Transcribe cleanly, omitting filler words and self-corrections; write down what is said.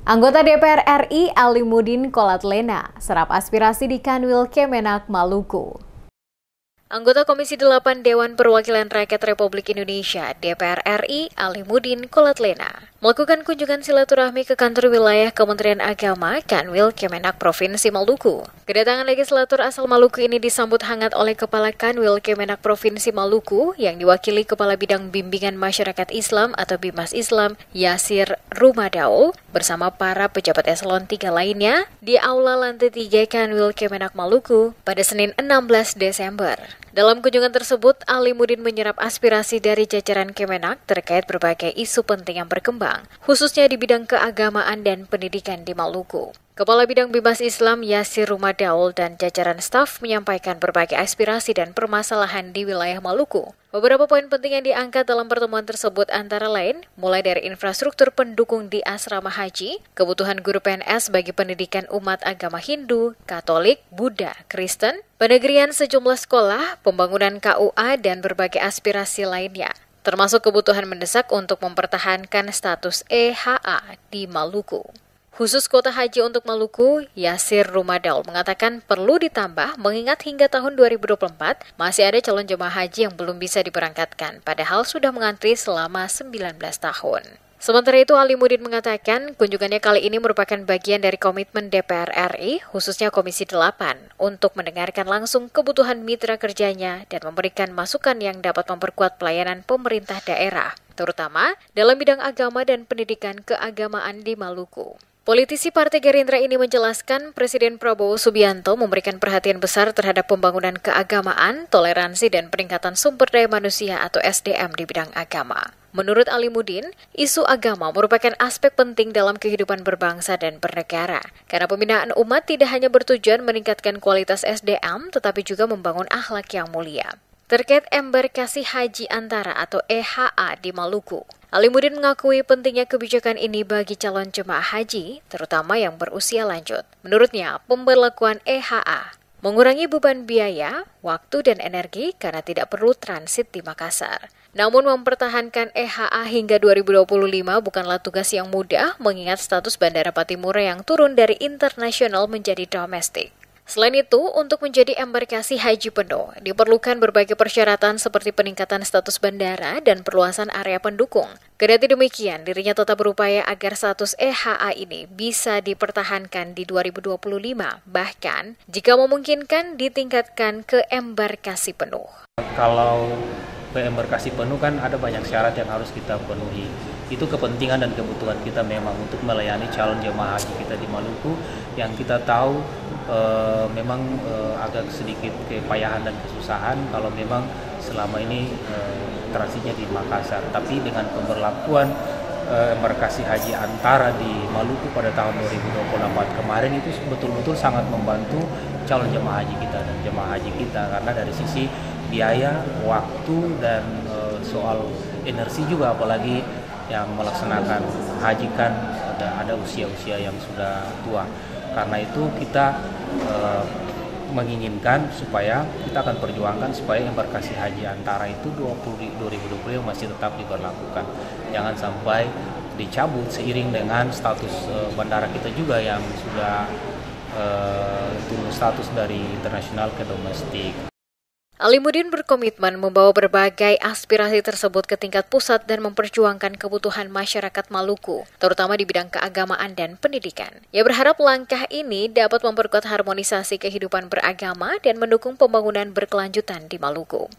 Anggota DPR RI Alimuddin Kolatlena serap aspirasi di Kanwil Kemenak Maluku. Anggota Komisi 8 Dewan Perwakilan Rakyat Republik Indonesia (DPR RI) Alimuddin Kolatlena melakukan kunjungan silaturahmi ke kantor wilayah Kementerian Agama Kanwil Kemenak Provinsi Maluku. Kedatangan legislatur asal Maluku ini disambut hangat oleh Kepala Kanwil Kemenak Provinsi Maluku yang diwakili Kepala Bidang Bimbingan Masyarakat Islam atau Bimas Islam Yasir Rumadaul bersama para pejabat eselon 3 lainnya di Aula Lantai 3 Kanwil Kemenak Maluku pada Senin 16 Desember. Dalam kunjungan tersebut, Alimuddin menyerap aspirasi dari jajaran Kemenak terkait berbagai isu penting yang berkembang, khususnya di bidang keagamaan dan pendidikan di Maluku. Kepala Bidang Bimas Islam Yasir Rumadaul dan jajaran staf menyampaikan berbagai aspirasi dan permasalahan di wilayah Maluku. Beberapa poin penting yang diangkat dalam pertemuan tersebut antara lain, mulai dari infrastruktur pendukung di asrama haji, kebutuhan guru PNS bagi pendidikan umat agama Hindu, Katolik, Buddha, Kristen, penegrian sejumlah sekolah, pembangunan KUA, dan berbagai aspirasi lainnya, termasuk kebutuhan mendesak untuk mempertahankan status EHA di Maluku. Khusus kuota haji untuk Maluku, Yasir Rumadaul mengatakan perlu ditambah mengingat hingga tahun 2024 masih ada calon jemaah haji yang belum bisa diberangkatkan, padahal sudah mengantri selama 19 tahun. Sementara itu, Alimuddin mengatakan kunjungannya kali ini merupakan bagian dari komitmen DPR RI, khususnya Komisi 8, untuk mendengarkan langsung kebutuhan mitra kerjanya dan memberikan masukan yang dapat memperkuat pelayanan pemerintah daerah, terutama dalam bidang agama dan pendidikan keagamaan di Maluku. Politisi Partai Gerindra ini menjelaskan Presiden Prabowo Subianto memberikan perhatian besar terhadap pembangunan keagamaan, toleransi, dan peningkatan sumber daya manusia atau SDM di bidang agama. Menurut Alimuddin, isu agama merupakan aspek penting dalam kehidupan berbangsa dan bernegara, karena pembinaan umat tidak hanya bertujuan meningkatkan kualitas SDM, tetapi juga membangun akhlak yang mulia. Terkait embarkasi haji antara atau EHA di Maluku, Alimuddin mengakui pentingnya kebijakan ini bagi calon jemaah haji, terutama yang berusia lanjut. Menurutnya, pemberlakuan EHA mengurangi beban biaya, waktu, dan energi karena tidak perlu transit di Makassar. Namun mempertahankan EHA hingga 2025 bukanlah tugas yang mudah mengingat status Bandara Patimura yang turun dari internasional menjadi domestik. Selain itu, untuk menjadi embarkasi haji penuh, diperlukan berbagai persyaratan seperti peningkatan status bandara dan perluasan area pendukung. Kendati demikian, dirinya tetap berupaya agar status EHA ini bisa dipertahankan di 2025, bahkan jika memungkinkan ditingkatkan ke embarkasi penuh. Kalau ke embarkasi penuh kan ada banyak syarat yang harus kita penuhi. Itu kepentingan dan kebutuhan kita memang untuk melayani calon jemaah haji kita di Maluku yang kita tahu memang agak sedikit kepayahan dan kesusahan kalau memang selama ini transitnya di Makassar. Tapi dengan pemberlakuan embarkasi haji antara di Maluku pada tahun 2024 kemarin itu betul-betul sangat membantu calon jemaah haji kita dan jemaah haji kita karena dari sisi biaya, waktu, dan soal energi juga, apalagi yang melaksanakan haji kan ada usia-usia yang sudah tua. Karena itu kita menginginkan supaya kita akan perjuangkan supaya embarkasi haji antara itu 2020 masih tetap diberlakukan. Jangan sampai dicabut seiring dengan status bandara kita juga yang sudah turun status dari internasional ke domestik. Alimuddin berkomitmen membawa berbagai aspirasi tersebut ke tingkat pusat dan memperjuangkan kebutuhan masyarakat Maluku, terutama di bidang keagamaan dan pendidikan. Ia berharap langkah ini dapat memperkuat harmonisasi kehidupan beragama dan mendukung pembangunan berkelanjutan di Maluku.